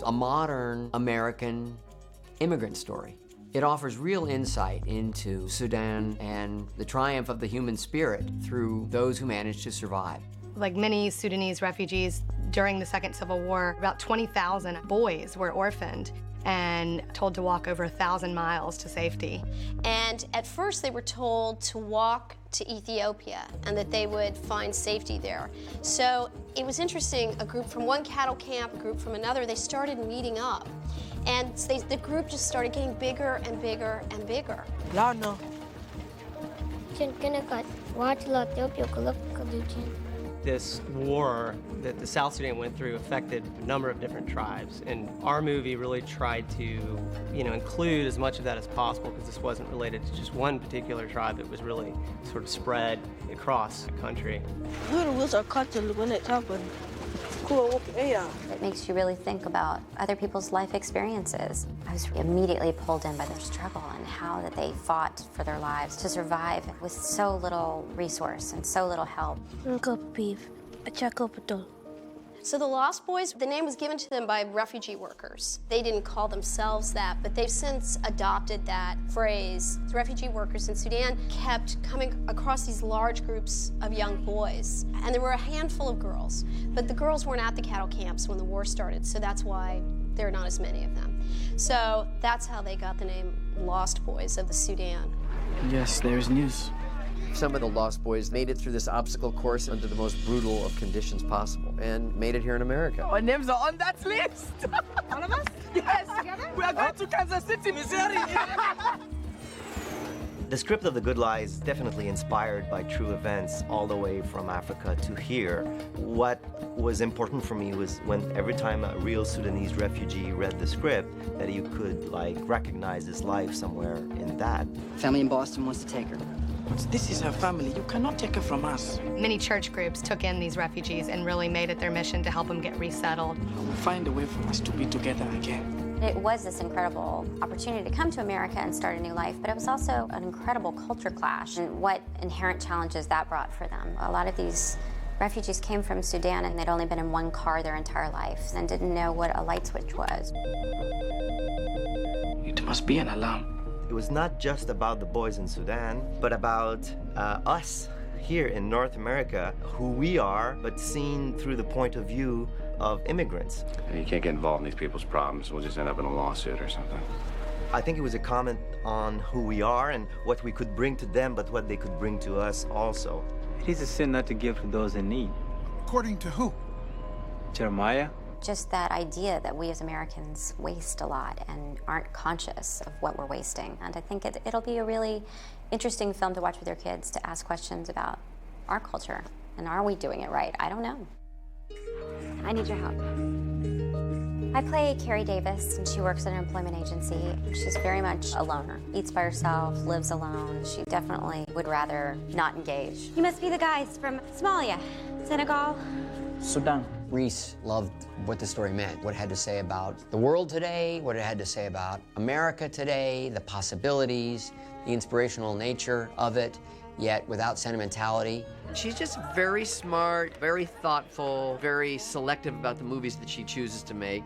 is a modern American immigrant story. It offers real insight into Sudan and the triumph of the human spirit through those who managed to survive. Like many Sudanese refugees during the Second Civil War, about 20,000 boys were orphaned and told to walk over 1,000 miles to safety. And at first they were told to walk to Ethiopia and that they would find safety there. So it was interesting, a group from one cattle camp, a group from another, they started meeting up. And the group just started getting bigger and bigger and bigger. Lana. This war that the South Sudan went through affected a number of different tribes, and our movie really tried to, include as much of that as possible, because this wasn't related to just one particular tribe. It was really sort of spread across the country. It makes you really think about other people's life experiences. I was immediately pulled in by their struggle and how that they fought for their lives to survive with so little resource and so little help. So the Lost Boys, the name was given to them by refugee workers. They didn't call themselves that, but they've since adopted that phrase. The refugee workers in Sudan kept coming across these large groups of young boys, and there were a handful of girls, but the girls weren't at the cattle camps when the war started, so that's why there are not as many of them. So that's how they got the name Lost Boys of the Sudan. Yes, there is news. Some of the Lost Boys made it through this obstacle course under the most brutal of conditions possible and made it here in America. Our names are on that list. All of us? Yes, together? We are going to Kansas City, Missouri. The script of The Good Lie is definitely inspired by true events all the way from Africa to here. What was important for me was when every time a real Sudanese refugee read the script, that you could recognize his life somewhere in that. Family in Boston wants to take her. This is her family. You cannot take her from us. Many church groups took in these refugees and really made it their mission to help them get resettled. We'll find a way for us to be together again. It was this incredible opportunity to come to America and start a new life, but it was also an incredible culture clash and what inherent challenges that brought for them. A lot of these refugees came from Sudan and they'd only been in one car their entire life and didn't know what a light switch was. It must be an alarm. It was not just about the boys in Sudan, but about us here in North America, who we are, but seen through the point of view of immigrants. You can't get involved in these people's problems. We'll just end up in a lawsuit or something. I think it was a comment on who we are and what we could bring to them, but what they could bring to us also. It is a sin not to give to those in need. According to who? Jeremiah? Just that idea that we as Americans waste a lot and aren't conscious of what we're wasting. And I think it'll be a really interesting film to watch with your kids, to ask questions about our culture. And are we doing it right? I don't know. I need your help. I play Carrie Davis, and she works at an employment agency. She's very much a loner, eats by herself, lives alone. She definitely would rather not engage. You must be the guys from Somalia, Senegal, Sudan. Reese loved what the story meant, what it had to say about the world today, what it had to say about America today, the possibilities, the inspirational nature of it, yet without sentimentality. She's just very smart, very thoughtful, very selective about the movies that she chooses to make.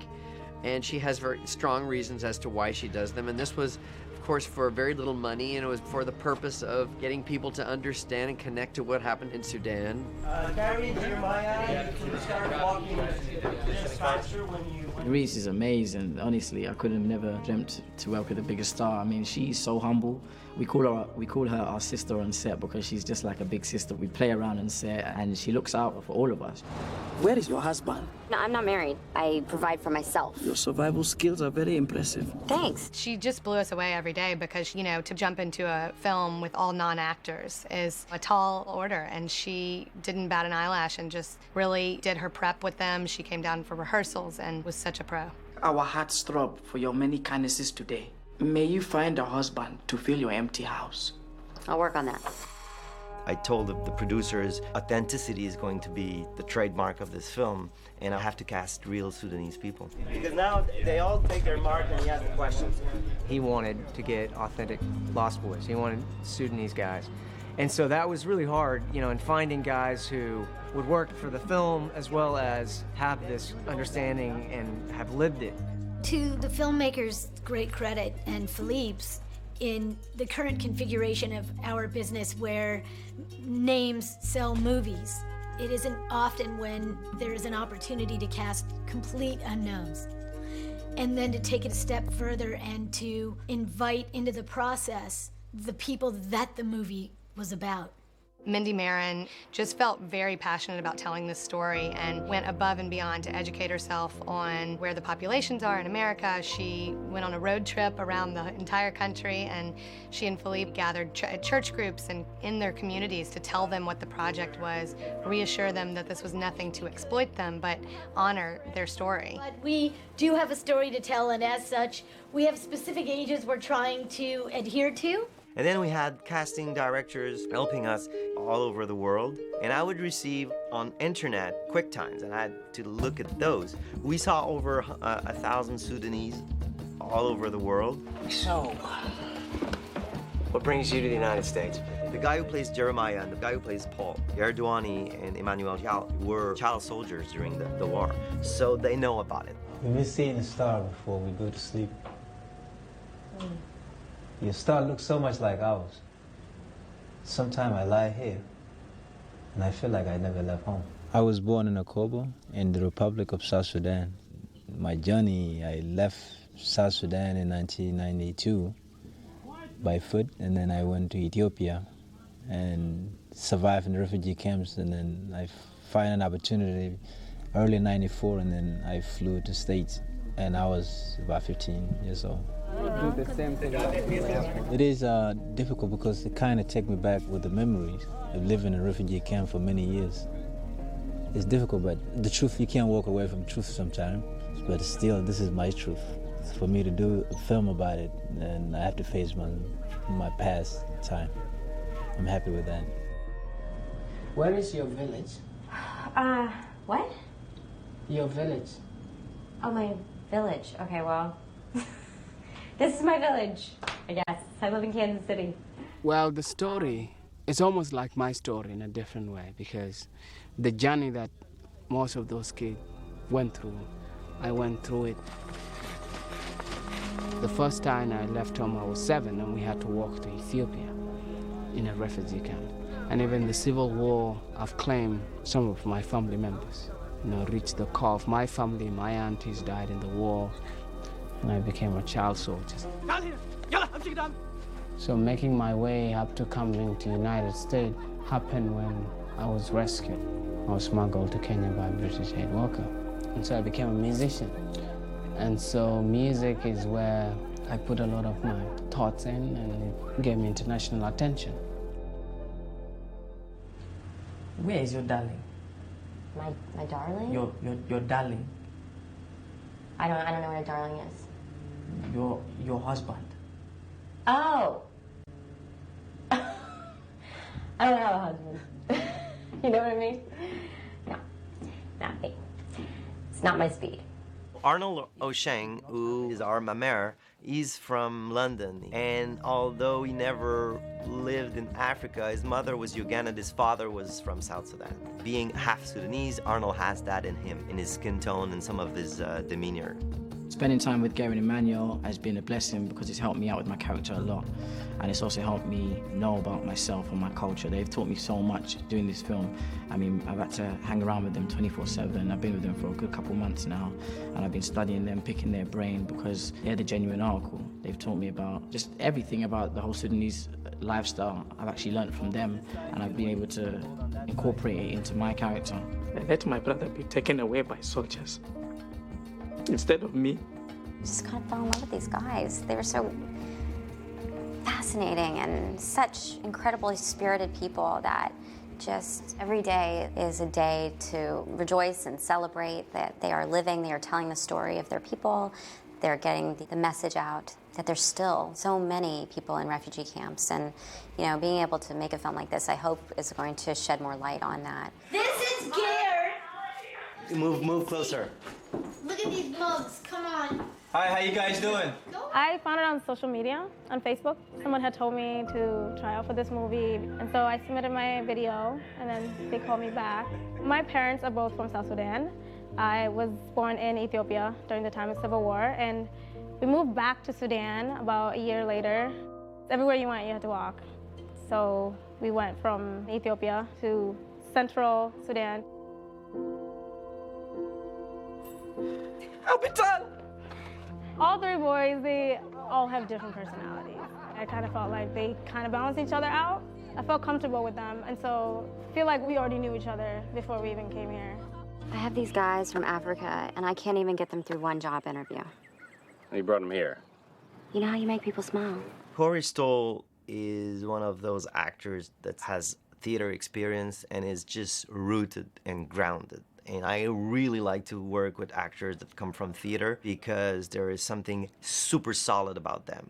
And she has very strong reasons as to why she does them. And this was, of course, for very little money, and it was for the purpose of getting people to understand and connect to what happened in Sudan. Carrie, Jeremiah, you can start walking just faster when you... Reese is amazing. Honestly, I could have never dreamt to work with a bigger star. I mean, she's so humble. We call her our sister on set because she's just like a big sister. We play around on set, and she looks out for all of us. Where is your husband? No, I'm not married. I provide for myself. Your survival skills are very impressive. Thanks. She just blew us away every day because, to jump into a film with all non-actors is a tall order, and she didn't bat an eyelash and just really did her prep with them. She came down for rehearsals and was such a pro. Our hearts throb for your many kindnesses today. May you find a husband to fill your empty house. I'll work on that. I told the producers authenticity is going to be the trademark of this film, and I have to cast real Sudanese people. Because now they all take their mark and he has the questions. He wanted to get authentic Lost Boys. He wanted Sudanese guys. And so that was really hard, in finding guys who would work for the film as well as have this understanding and have lived it. To the filmmakers, great credit, and Philippe's, in the current configuration of our business where names sell movies, it isn't often when there is an opportunity to cast complete unknowns. And then to take it a step further and to invite into the process the people that the movie was about. Mindy Marin just felt very passionate about telling this story and went above and beyond to educate herself on where the populations are in America. She went on a road trip around the entire country, and she and Philippe gathered church groups and in their communities to tell them what the project was, reassure them that this was nothing to exploit them, but honor their story. But we do have a story to tell, and as such, we have specific ages we're trying to adhere to. And then we had casting directors helping us all over the world. And I would receive on internet QuickTimes, and I had to look at those. We saw over 1,000 Sudanese all over the world. So, what brings you to the United States? The guy who plays Jeremiah and the guy who plays Paul, Erdouani and Emmanuel Dial, were child soldiers during the war. So they know about it. We've been seeing the star before we go to sleep. Your star looks so much like ours. Sometimes I lie here, and I feel like I never left home. I was born in Akobo, in the Republic of South Sudan. My journey, I left South Sudan in 1992 by foot, and then I went to Ethiopia and survived in the refugee camps, and then I found an opportunity early in '94, and then I flew to States, and I was about 15 years old. Do the same thing. It is difficult because it kind of takes me back with the memories of living in a refugee camp for many years. It's difficult, but the truth, you can't walk away from truth sometimes. But still, this is my truth. For me to do a film about it, and I have to face my past time. I'm happy with that. Where is your village? What? Your village. Oh, my village. Okay, well, this is my village, I guess. I live in Kansas City. Well, the story is almost like my story in a different way, because the journey that most of those kids went through, I went through it. The first time I left home, I was 7, and we had to walk to Ethiopia in a refugee camp. And even the civil war, I've claimed some of my family members. Reached the core of my family. My aunties died in the war, and I became a child soldier. So making my way up to coming to United States happened when I was rescued. I was smuggled to Kenya by a British aid worker. And so I became a musician. And so music is where I put a lot of my thoughts in, and it gave me international attention. Where is your darling? My darling? Your darling. I don't know what a darling is. Your husband. Oh. I don't have a husband. You know what I mean? No, not me. It's not my speed. Arnold O'Shang, who is our mamer, he's from London. And although he never lived in Africa, his mother was Ugandan, his father was from South Sudan. Being half Sudanese, Arnold has that in him, in his skin tone and some of his demeanor. Spending time with Gary and Emmanuel has been a blessing because it's helped me out with my character a lot. And it's also helped me know about myself and my culture. They've taught me so much doing this film. I mean, I've had to hang around with them 24/7. I've been with them for a good couple months now. And I've been studying them, picking their brain, because they're the genuine article. They've taught me about just everything about the whole Sudanese lifestyle. I've actually learned from them, and I've been able to incorporate it into my character. I let my brother be taken away by soldiers instead of me. I just kind of fell in love with these guys. They were so fascinating and such incredibly spirited people that just every day is a day to rejoice and celebrate that they are living, they are telling the story of their people, they're getting the message out that there's still so many people in refugee camps. And, being able to make a film like this, I hope is going to shed more light on that. This is Gare. Move closer. Look at these mugs, come on. Hi, how you guys doing? I found it on social media, on Facebook. Someone had told me to try out for this movie, and so I submitted my video, and then they called me back. My parents are both from South Sudan. I was born in Ethiopia during the time of Civil War, and we moved back to Sudan about a year later. Everywhere you went, you had to walk. So we went from Ethiopia to Central Sudan. All three boys, they all have different personalities. I kind of felt like they kind of balance each other out. I felt comfortable with them, and so I feel like we already knew each other before we even came here. I have these guys from Africa, and I can't even get them through one job interview. You brought him here. You know how you make people smile? Corey Stoll is one of those actors that has theater experience and is just rooted and grounded. And I really like to work with actors that come from theater because there is something super solid about them.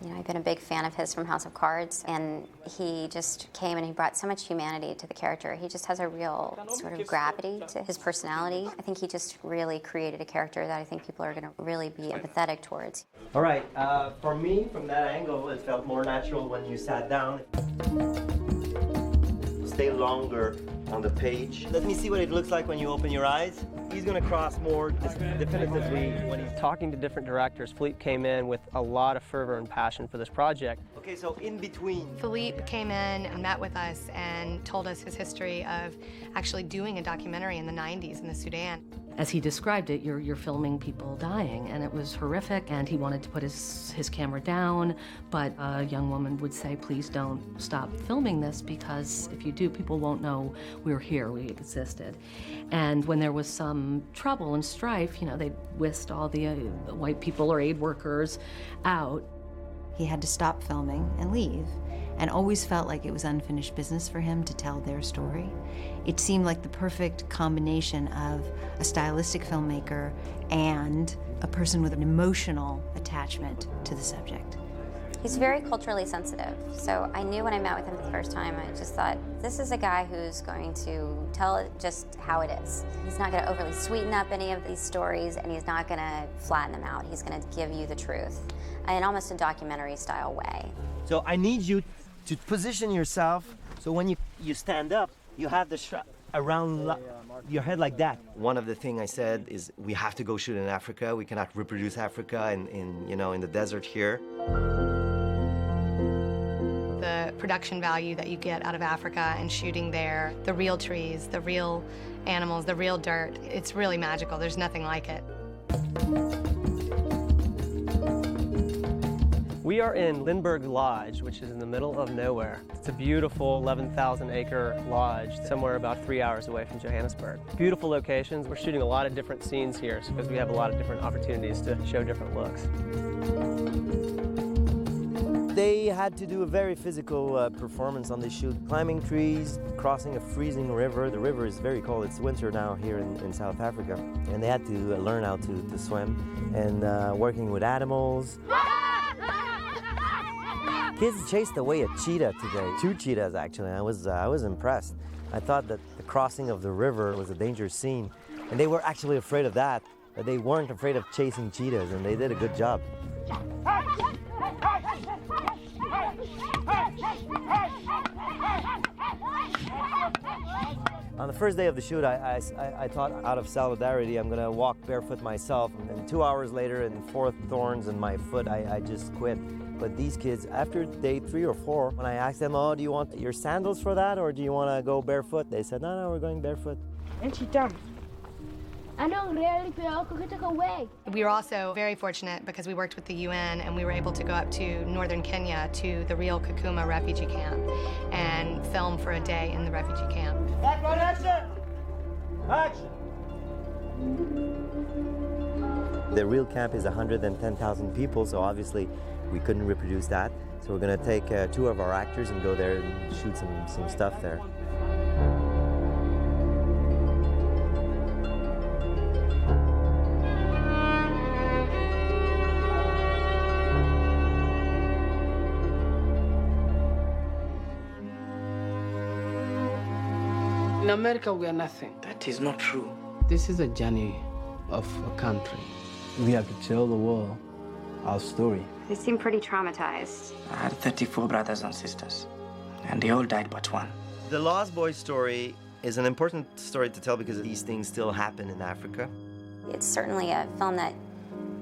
You know, I've been a big fan of his from House of Cards, and he just came and he brought so much humanity to the character. He just has a real sort of gravity to his personality. I think he just really created a character that I think people are going to really be empathetic towards. All right, for me, from that angle, it felt more natural when you sat down. Stay longer on the page. Let me see what it looks like when you open your eyes. He's going to cross more definitively when he's talking to different directors. Philippe came in with a lot of fervor and passion for this project. Okay, so in between. Philippe came in and met with us and told us his history of actually doing a documentary in the 90s in the Sudan. As he described it, you're filming people dying, and it was horrific, and he wanted to put his camera down, but a young woman would say, please don't stop filming this, because if you do, people won't know we're here, we existed. And when there was some trouble and strife, you know, they whisked all the white people or aid workers out. He had to stop filming and leave, and always felt like it was unfinished business for him to tell their story. It seemed like the perfect combination of a stylistic filmmaker and a person with an emotional attachment to the subject. He's very culturally sensitive, so I knew when I met with him the first time, I just thought, this is a guy who's going to tell it just how it is. He's not going to overly sweeten up any of these stories, and he's not going to flatten them out. He's going to give you the truth in almost a documentary-style way. So I need you to position yourself so when you stand up, you have the around your head like that. One of the things I said is we have to go shoot in Africa. We cannot reproduce Africa in the desert here. The production value that you get out of Africa and shooting there, the real trees, the real animals, the real dirt, it's really magical. There's nothing like it. We are in Lindbergh Lodge, which is in the middle of nowhere. It's a beautiful 11,000-acre lodge, somewhere about 3 hours away from Johannesburg. Beautiful locations. We're shooting a lot of different scenes here because we have a lot of different opportunities to show different looks. They had to do a very physical performance on this shoot. Climbing trees, crossing a freezing river. The river is very cold. It's winter now here in South Africa. And they had to learn how to swim and working with animals. Kids chased away a cheetah today. 2 cheetahs, actually. I was impressed. I thought that the crossing of the river was a dangerous scene, and they were actually afraid of that, but they weren't afraid of chasing cheetahs, and they did a good job. On the first day of the shoot, I thought out of solidarity, I'm gonna walk barefoot myself, and then 2 hours later, and 4 thorns in my foot, I just quit. But these kids, after day 3 or 4, when I asked them, oh, do you want your sandals for that, or do you want to go barefoot? They said, no, we're going barefoot. And she jumped. I know, really, took away. We were also very fortunate because we worked with the UN and we were able to go up to northern Kenya to the real Kakuma refugee camp and film for a day in the refugee camp. Action! Action! The real camp is 110,000 people, so obviously we couldn't reproduce that. So we're going to take 2 of our actors and go there and shoot some stuff there. In America, we are nothing. That is not true. This is a journey of a country. We have to tell the world our story. They seem pretty traumatized. I had 34 brothers and sisters, and they all died but one. The Lost Boys story is an important story to tell because these things still happen in Africa. It's certainly a film that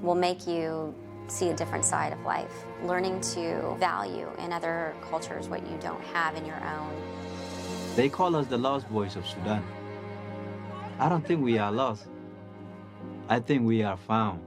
will make you see a different side of life, learning to value in other cultures what you don't have in your own. They call us the Lost Boys of Sudan. I don't think we are lost. I think we are found.